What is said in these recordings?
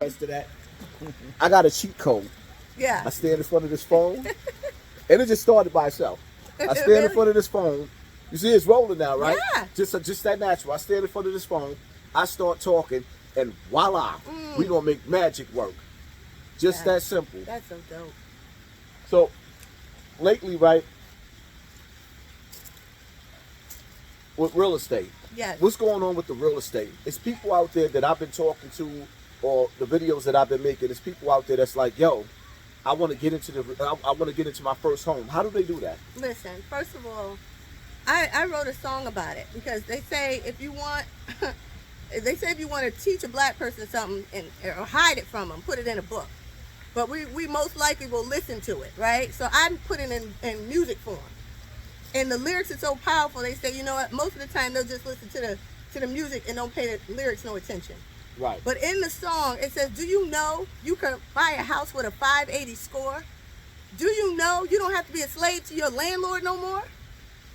To that, I got a cheat code. Yeah. I stand in front of this phone, and it just started by itself. I stand in front of this phone. You see, it's rolling now, right? Yeah. Just that natural. I stand in front of this phone. I start talking, and voila, we gonna make magic work. Just that simple. That's so dope. So, lately, right, with real estate. Yes. What's going on with the real estate? It's people out there that I've been talking to, or the videos that I've been making. It's people out there that's like, yo, I want to get into I want to get into my first home. How do they do that? Listen, first of all, I wrote a song about it because they say if you want, to teach a black person something or hide it from them, put it in a book. But we most likely will listen to it, right? So I'm putting it in music form. And the lyrics are so powerful, they say, you know what, most of the time they'll just listen to the music and don't pay the lyrics no attention. Right. But in the song, it says, do you know you can buy a house with a 580 score? Do you know you don't have to be a slave to your landlord no more?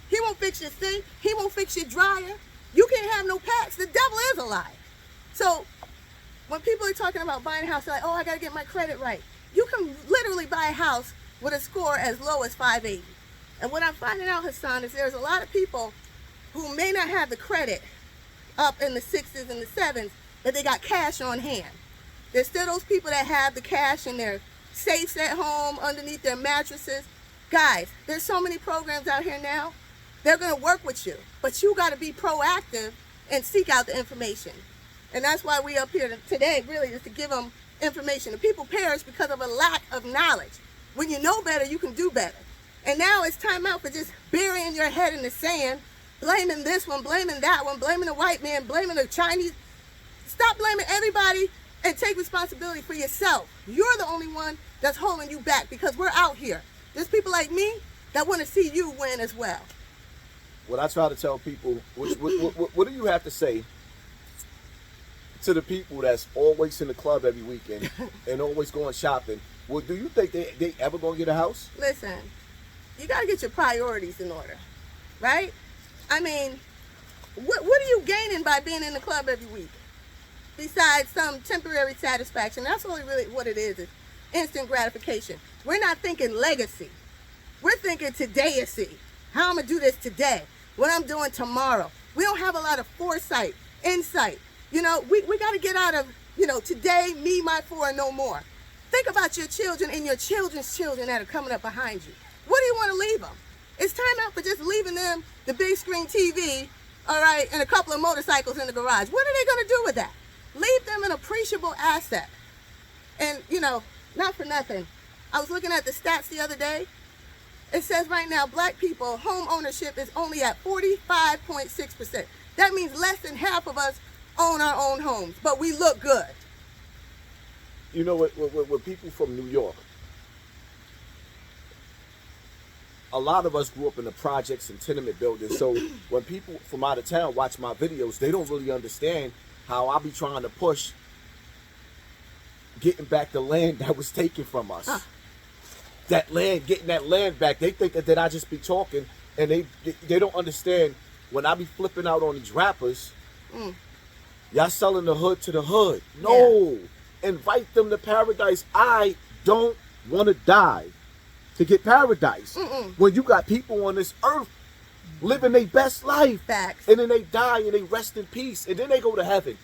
He won't fix your sink. He won't fix your dryer. You can't have no pets. The devil is a lie. So when people are talking about buying a house, they're like, oh, I got to get my credit right. You can literally buy a house with a score as low as 580. And what I'm finding out, Hassan, is there's a lot of people who may not have the credit up in the 6s and the 7s, but they got cash on hand. There's still those people that have the cash in their safes at home, underneath their mattresses. Guys, there's so many programs out here now. They're going to work with you, but you got to be proactive and seek out the information. And that's why we up here today, really, is to give them information. The people perish because of a lack of knowledge. When you know better, you can do better. And now it's time out for just burying your head in the sand, blaming this one, blaming that one, blaming the white man, blaming the Chinese. Stop blaming everybody and take responsibility for yourself. You're the only one that's holding you back because we're out here. There's people like me that want to see you win as well. What I try to tell people, what do you have to say to the people that's always in the club every weekend and always going shopping? Well, do you think they ever going to get a house? Listen, you got to get your priorities in order, right? I mean, what are you gaining by being in the club every week? Besides some temporary satisfaction. That's really what it is instant gratification. We're not thinking legacy. We're thinking todayacy. How I'm going to do this today. What I'm doing tomorrow. We don't have a lot of foresight, insight. You know, we got to get out of, today, me, my four, and no more. Think about your children and your children's children that are coming up behind you. What do you want to leave them? It's time out for just leaving them the big screen TV, all right, and a couple of motorcycles in the garage. What are they going to do with that? Leave them an appreciable asset. And, not for nothing. I was looking at the stats the other day. It says right now, black people, home ownership is only at 45.6%. That means less than half of us own our own homes, but we look good. You know what? With people from New York, a lot of us grew up in the projects and tenement buildings. So when people from out of town watch my videos, they don't really understand how I be trying to push getting back the land that was taken from us. That land, getting that land back. They think that I just be talking, and they don't understand when I be flipping out on these rappers. Y'all selling the hood to the hood. No, invite them to paradise. I don't want to die to get paradise. When you got people on this earth living their best life. Facts. And then they die and they rest in peace and then they go to heaven.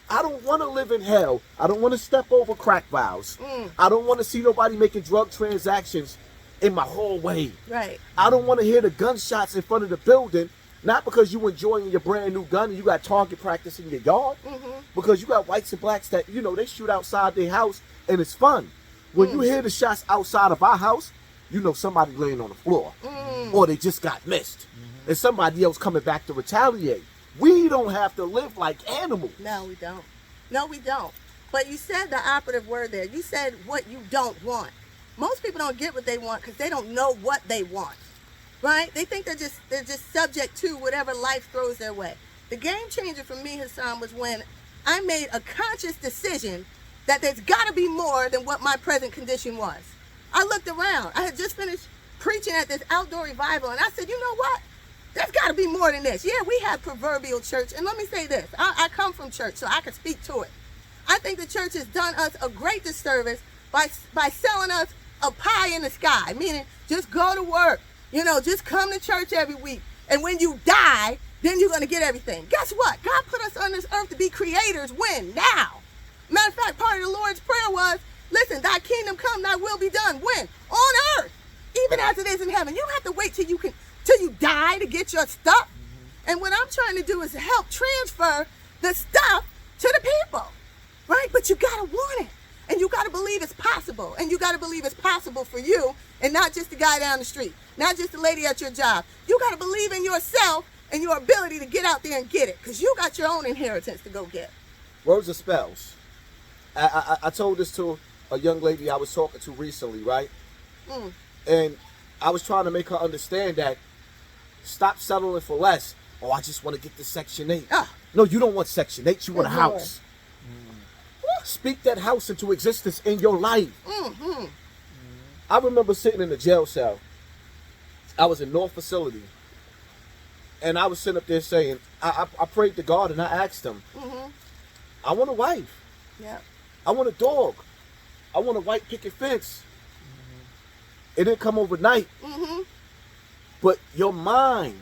I don't want to live in hell. I don't want to step over crack vials. I don't want to see nobody making drug transactions in my hallway. Right. I don't want to hear the gunshots in front of the building, not because you enjoying your brand new gun and you got target practice in your yard, because you got whites and blacks that, they shoot outside their house and it's fun. When you hear the shots outside of our house, somebody laying on the floor, or they just got missed, and somebody else coming back to retaliate. We don't have to live like animals. No, we don't. No, we don't. But you said the operative word there. You said what you don't want. Most people don't get what they want because they don't know what they want, right? They think they're just subject to whatever life throws their way. The game changer for me, Hassan, was when I made a conscious decision that there's got to be more than what my present condition was. I looked around. I had just finished preaching at this outdoor revival, and I said, you know what? There's got to be more than this. Yeah, we have proverbial church, and let me say this. I come from church, so I can speak to it. I think the church has done us a great disservice by selling us a pie in the sky, meaning just go to work, just come to church every week. And when you die, then you're going to get everything. Guess what? God put us on this earth to be creators. When? Now. Matter of fact, part of the Lord's Prayer was, listen, thy kingdom come, thy will be done. When? On earth, even as it is in heaven. You don't have to wait till you die to get your stuff. And what I'm trying to do is help transfer the stuff to the people, right? But you got to want it. And you got to believe it's possible. And you got to believe it's possible for you and not just the guy down the street, not just the lady at your job. You got to believe in yourself and your ability to get out there and get it, because you got your own inheritance to go get. Words of spells. I told this to a young lady I was talking to recently, right? And I was trying to make her understand that stop settling for less. Oh, I just want to get the Section 8. No, you don't want Section 8. You want a house. Speak that house into existence in your life. I remember sitting in the jail cell. I was in North Facility. And I was sitting up there saying, I prayed to God and I asked him, I want a wife. I want a dog. I want a white picket fence. It didn't come overnight. But your mind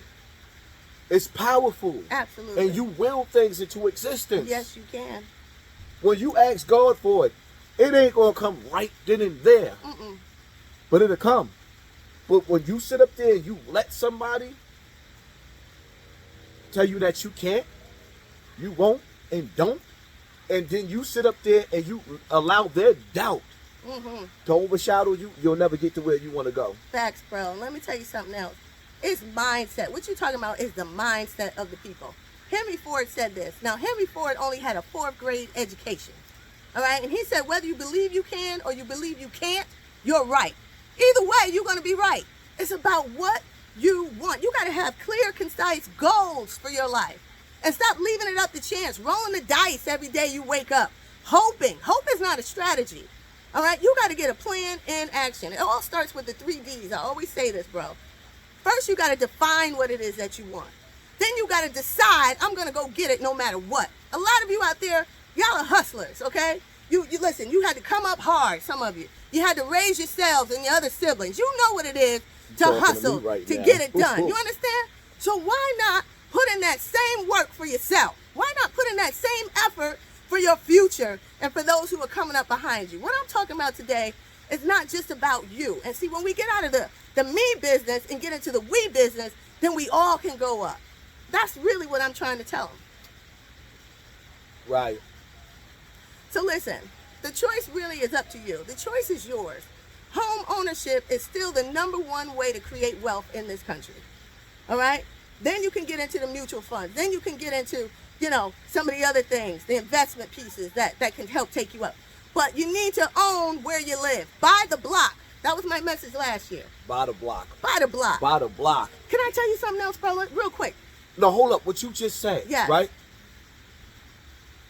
is powerful. Absolutely. And you will things into existence. Yes, you can. When you ask God for it, it ain't going to come right then and there. But it'll come. But when you sit up there and you let somebody tell you that you can't, you won't, and don't, and then you sit up there and you allow their doubt to overshadow you, you'll never get to where you want to go. Facts, bro. Let me tell you something else. It's mindset. What you're talking about is the mindset of the people. Henry Ford said this. Now, Henry Ford only had a 4th grade education. All right? And he said, whether you believe you can or you believe you can't, you're right. Either way, you're going to be right. It's about what you want. You got to have clear, concise goals for your life. And stop leaving it up to chance, rolling the dice every day you wake up, hoping. Hope is not a strategy. All right? You got to get a plan in action. It all starts with the 3 Ds. I always say this, bro. First, you got to define what it is that you want. Then you got to decide, I'm going to go get it no matter what. A lot of you out there, y'all are hustlers, okay? You listen, you had to come up hard, some of you. You had to raise yourselves and your other siblings. You know what it is to hustle, to get it done. You understand? So why not put in that same work for yourself? Why not put in that same effort for your future and for those who are coming up behind you? What I'm talking about today is not just about you. And see, when we get out of the me business and get into the we business, then we all can go up. That's really what I'm trying to tell them. Right. So listen, the choice really is up to you. The choice is yours. Home ownership is still the #1 way to create wealth in this country. All right? Then you can get into the mutual funds. Then you can get into, some of the other things, the investment pieces that can help take you up. But you need to own where you live. Buy the block. That was my message last year. Buy the block. Buy the block. Buy the block. Can I tell you something else, bro? Real quick. No, hold up. What you just said, right?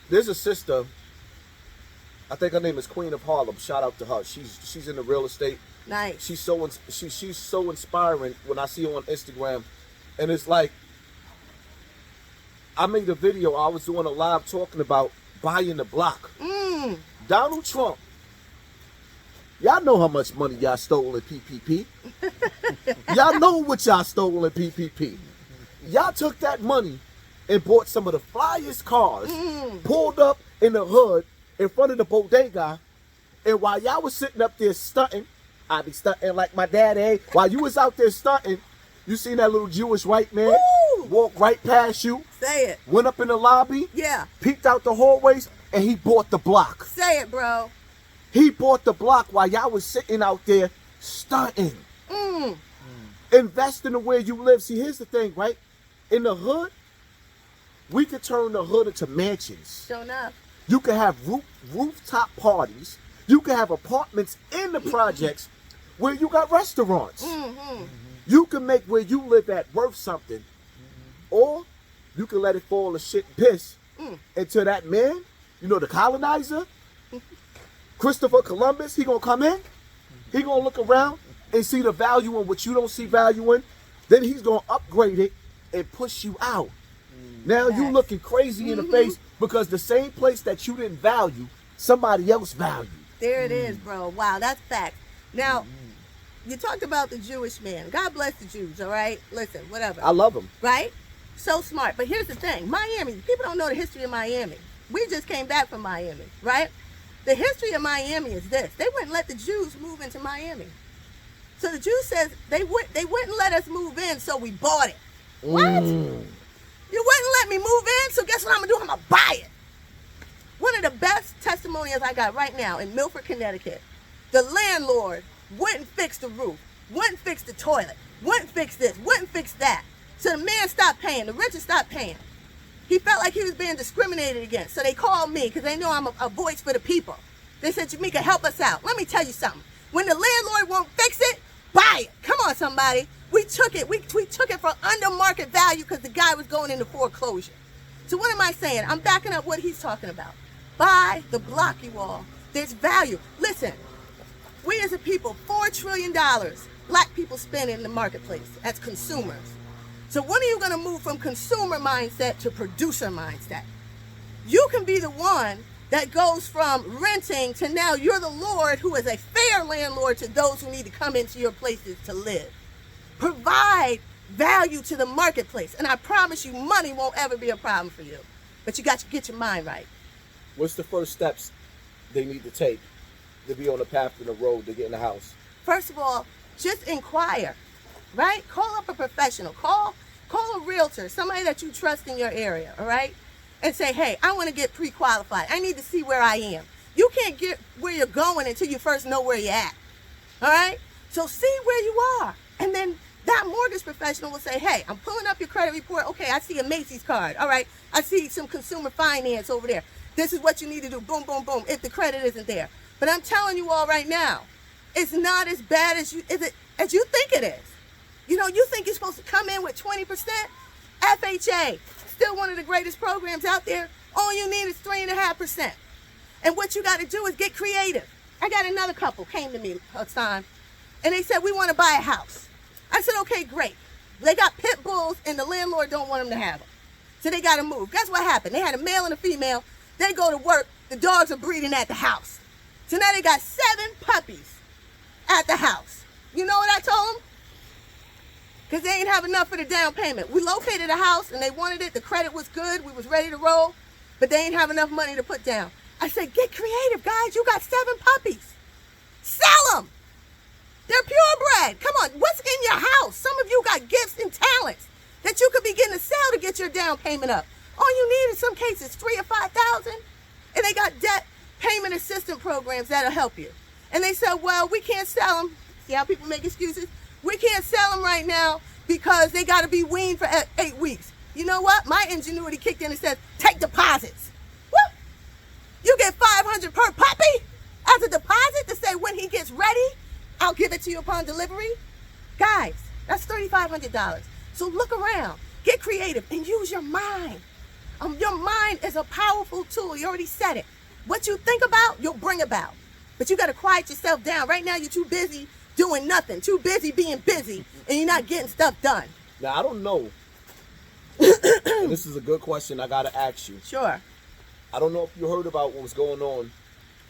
There's a sister, I think her name is Queen of Harlem. Shout out to her. She's in the real estate. Nice. She's so inspiring when I see her on Instagram. And it's like, I made a video. I was doing a live talking about buying the block. Donald Trump. Y'all know how much money y'all stole in PPP. Y'all know what y'all stole in PPP. Y'all took that money and bought some of the flyest cars, pulled up in the hood in front of the bodega, and while y'all was sitting up there stunting, I be stunting like my daddy. While you was out there stunting, you seen that little Jewish white man walk right past you. Say it. Went up in the lobby. Yeah. Peeked out the hallways, and he bought the block. Say it, bro. He bought the block while y'all was sitting out there stunting. Invest in the where you live. See, here's the thing, right? In the hood, we could turn the hood into mansions. Sure enough. You can have rooftop parties. You can have apartments in the projects where you got restaurants. You can make where you live at worth something. Or you can let it fall to shit and piss until that man, the colonizer, Christopher Columbus, he gonna come in, he gonna look around and see the value in what you don't see value in. Then he's gonna upgrade it and push you out. Now you looking crazy in the face because the same place that you didn't value, somebody else value. There it is, bro. Wow, that's fact. Now, you talked about the Jewish man. God bless the Jews, all right? Listen, whatever. I love them. Right? So smart. But here's the thing. Miami, people don't know the history of Miami. We just came back from Miami, right? The history of Miami is this. They wouldn't let the Jews move into Miami. So the Jews says they wouldn't let us move in, so we bought it. What? You wouldn't let me move in, so guess what I'm going to do? I'm going to buy it. One of the best testimonials I got right now in Milford, Connecticut, the landlord wouldn't fix the roof, wouldn't fix the toilet, wouldn't fix this, wouldn't fix that. So the man stopped paying, the renter stopped paying. He felt like he was being discriminated against. So they called me because they know I'm a voice for the people. They said, Jameka, help us out. Let me tell you something. When the landlord won't fix it, buy it. Come on, somebody. We took it. We took it for under market value because the guy was going into foreclosure. So what am I saying? I'm backing up what he's talking about. Buy the block, you all. There's value. Listen, we as a people, $4 trillion black people spend in the marketplace as consumers. So when are you going to move from consumer mindset to producer mindset? You can be the one that goes from renting to now you're the Lord who is a fair landlord to those who need to come into your places to live. Provide value to the marketplace. And I promise you, money won't ever be a problem for you. But you got to get your mind right. What's the first steps they need to take to be on the path and the road to get in the house? First of all, just inquire, right? Call up a professional. Call a realtor, somebody that you trust in your area, all right? And say, hey, I want to get pre-qualified. I need to see where I am. You can't get where you're going until you first know where you're at, all right? So see where you are. And then that mortgage professional will say, hey, I'm pulling up your credit report. Okay, I see a Macy's card. All right, I see some consumer finance over there. This is what you need to do. Boom, boom, boom, if the credit isn't there. But I'm telling you all right now, it's not as bad as you think it is. You know, you think you're supposed to come in with 20%? FHA, still one of the greatest programs out there. All you need is 3.5%. And what you got to do is get creative. I got another couple came to me, Hassan, and they said, we want to buy a house. I said, okay, great. They got pit bulls and the landlord don't want them to have them. So they got to move. Guess what happened? They had a male and a female. They go to work. The dogs are breeding at the house. So now they got 7 puppies at the house. You know what I told them? Because they ain't have enough for the down payment. We located a house and they wanted it. The credit was good. We was ready to roll. But they ain't have enough money to put down. I said, get creative, guys. You got 7 puppies. Sell them. They're purebred. Come on. What's in your house? Some of you got gifts and talents that you could begin to sell to get your down payment up. All you need in some cases $3,000 or $5,000. And they got debt payment assistance programs that'll help you. And they said, well, we can't sell them. See how people make excuses? We can't sell them right now because they got to be weaned for 8 weeks. You know what? My ingenuity kicked in and said, take deposits. What? You get $500 per puppy as a deposit to say when he gets ready, I'll give it to you upon delivery. Guys, that's $3,500. So look around, get creative, and use your mind. Your mind is a powerful tool. You already said it. What you think about, you'll bring about. But you got to quiet yourself down. Right now, you're too busy doing nothing, too busy being busy, and you're not getting stuff done. Now, I don't know. And this is a good question I got to ask you. Sure. I don't know if you heard about what was going on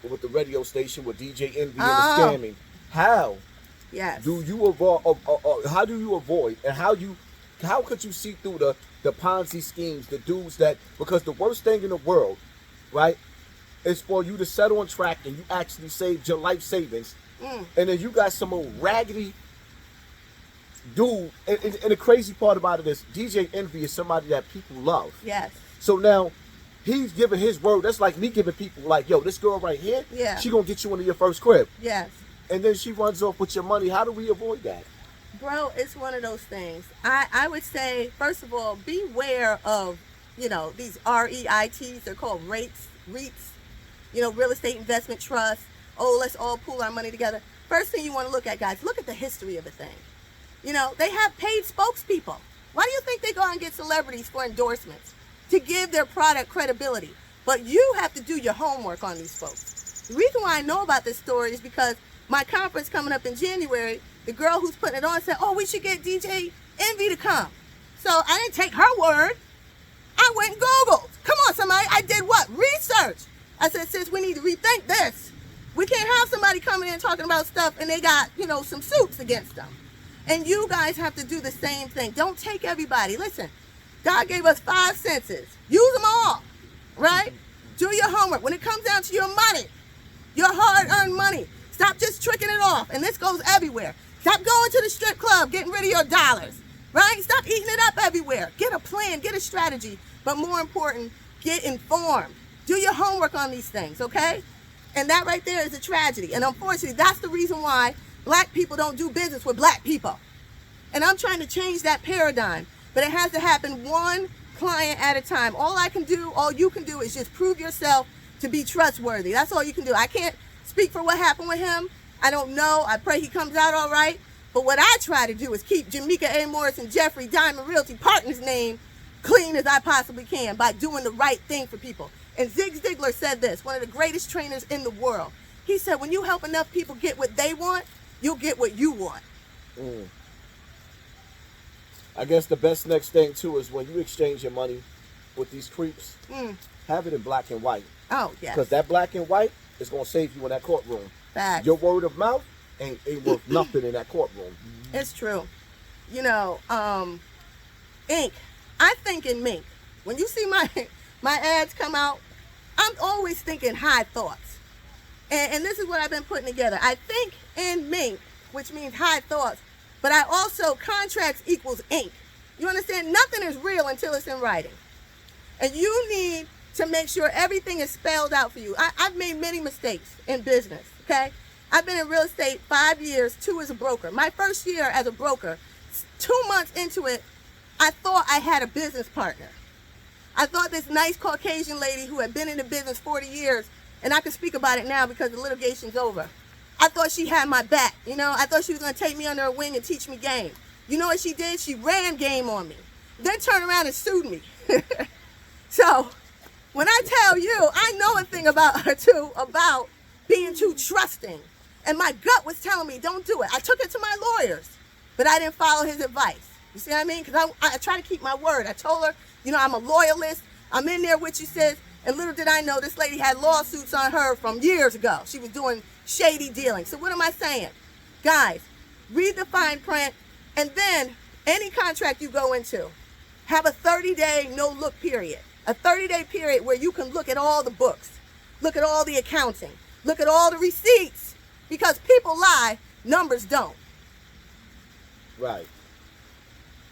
with the radio station with DJ Envy and the scamming. How? Yes. Do you avoid? How do you avoid? And how could you see through the Ponzi schemes, the dudes that? Because the worst thing in the world, right, is for you to set on track and you actually saved your life savings, and then you got some old raggedy dude. And the crazy part about it is DJ Envy is somebody that people love. Yes. So now he's giving his word. That's like me giving people like, yo, this girl right here, yeah, she gonna get you into your first crib. Yes. And then she runs off with your money. How do we avoid that? Bro, it's one of those things. I would say, first of all, beware of, these REITs. They're called REITs, real estate investment trust. Oh, let's all pool our money together. First thing you want to look at, guys, look at the history of the thing. They have paid spokespeople. Why do you think they go out and get celebrities for endorsements? To give their product credibility. But you have to do your homework on these folks. The reason why I know about this story is because my conference coming up in January, the girl who's putting it on said, oh, we should get DJ Envy to come. So I didn't take her word. I went and Googled. Come on, somebody. I did what? Research. I said, sis, we need to rethink this. We can't have somebody coming in talking about stuff and they got, you know, some suits against them. And you guys have to do the same thing. Don't take everybody. Listen, God gave us 5 senses. Use them all, right? Do your homework. When it comes down to your money, your hard-earned money, stop just tricking it off. And this goes everywhere. Stop going to the strip club, getting rid of your dollars, right? Stop eating it up everywhere. Get a plan, get a strategy. But more important, get informed. Do your homework on these things, okay? And that right there is a tragedy. And unfortunately, that's the reason why black people don't do business with black people. And I'm trying to change that paradigm. But it has to happen one client at a time. All I can do, all you can do is just prove yourself to be trustworthy. That's all you can do. I can't speak for what happened with him. I don't know. I pray he comes out all right. But what I try to do is keep Jameka A. Morris and Jeffrey Diamond Realty Partners' name clean as I possibly can by doing the right thing for people. And Zig Ziglar said this, one of the greatest trainers in the world. He said, when you help enough people get what they want, you'll get what you want. I guess the best next thing, too, is when you exchange your money with these creeps, have it in black and white. Oh, yes. Because that black and white is going to save you in that courtroom. Facts. Your word of mouth ain't worth nothing in that courtroom. It's true. You know, ink. I think in mink. When you see my ads come out, I'm always thinking high thoughts. And this is what I've been putting together. I think in mink, which means high thoughts, but I also, contracts equals ink. You understand? Nothing is real until it's in writing. And you need to make sure everything is spelled out for you. I've made many mistakes in business, okay? I've been in real estate 5 years, 2 as a broker. My first year as a broker, 2 months into it, I thought I had a business partner. I thought this nice Caucasian lady who had been in the business 40 years, and I can speak about it now because the litigation's over. I thought she had my back, you know. I thought she was going to take me under her wing and teach me game. You know what she did? She ran game on me. Then turned around and sued me. So, when I tell you, I know a thing about her too, about being too trusting. And my gut was telling me, don't do it. I took it to my lawyers, but I didn't follow his advice. You see what I mean? Because I try to keep my word. I told her, you know, I'm a loyalist. I'm in there with you, sis. And little did I know this lady had lawsuits on her from years ago. She was doing shady dealing. So what am I saying? Guys, read the fine print, and then any contract you go into, have a 30-day no-look period. A 30-day period where you can look at all the books, look at all the accounting, look at all the receipts, because people lie, numbers don't. Right.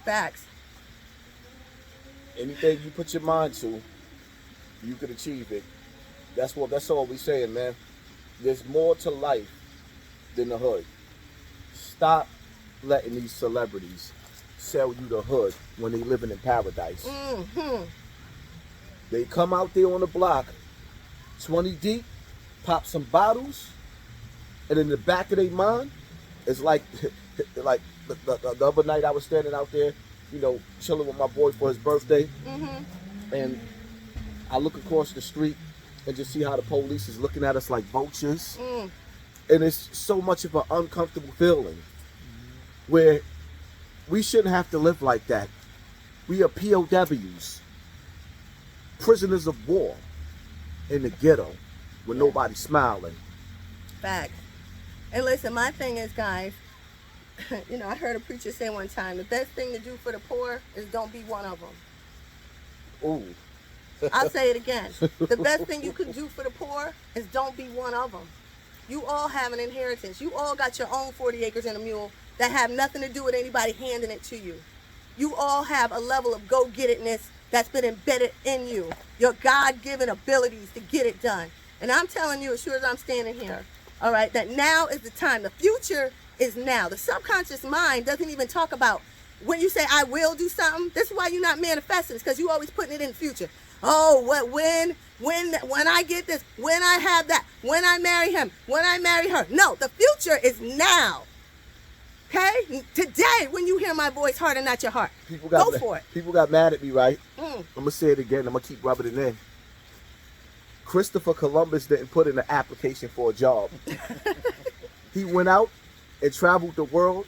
Facts. Anything you put your mind to, you can achieve it. That's all we saying, man. There's more to life than the hood. Stop letting these celebrities sell you the hood when they living in paradise. They come out there on the block, 20 deep, pop some bottles, and in the back of their mind, it's like the other night I was standing out there, you know, chilling with my boy for his birthday, and I look across the street and just see how the police is looking at us like vultures. And it's so much of an uncomfortable feeling where we shouldn't have to live like that. We are POWs, prisoners of war in the ghetto with nobody smiling. Facts. And listen, my thing is, guys, you know, I heard a preacher say one time, the best thing to do for the poor is don't be one of them. Ooh. I'll say it again. The best thing you can do for the poor is don't be one of them. You all have an inheritance. You all got your own 40 acres and a mule that have nothing to do with anybody handing it to you. You all have a level of go-get-itness that's been embedded in you. Your God-given abilities to get it done. And I'm telling you, as sure as I'm standing here, all right, that now is the time. The future is now. The subconscious mind doesn't even talk about when you say, I will do something. This is why you're not manifesting. It's because you're always putting it in the future. Oh, what, when I get this, when I have that, when I marry him, when I marry her. No, the future is now. Okay? Today, when you hear my voice, heart and not your heart. Go for it. People got mad at me, right? I'm going to say it again. I'm going to keep rubbing it in. Christopher Columbus didn't put in an application for a job. He went out and traveled the world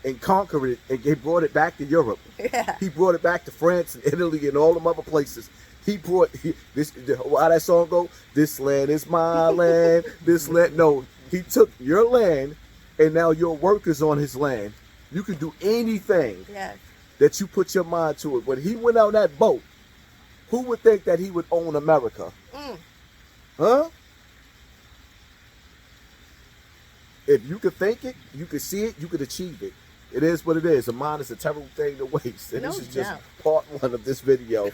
and conquered it, and he brought it back to Europe. Yeah. He brought it back to France and Italy and all them other places. He brought this. How that song go? This land is my land. This land. No, he took your land, and now your workers on his land. You can do anything that you put your mind to it. When he went out that boat, who would think that he would own America? Huh? If you could think it, you could see it, you could achieve it. It is what it is. A mind is a terrible thing to waste. And this is just part one of this video.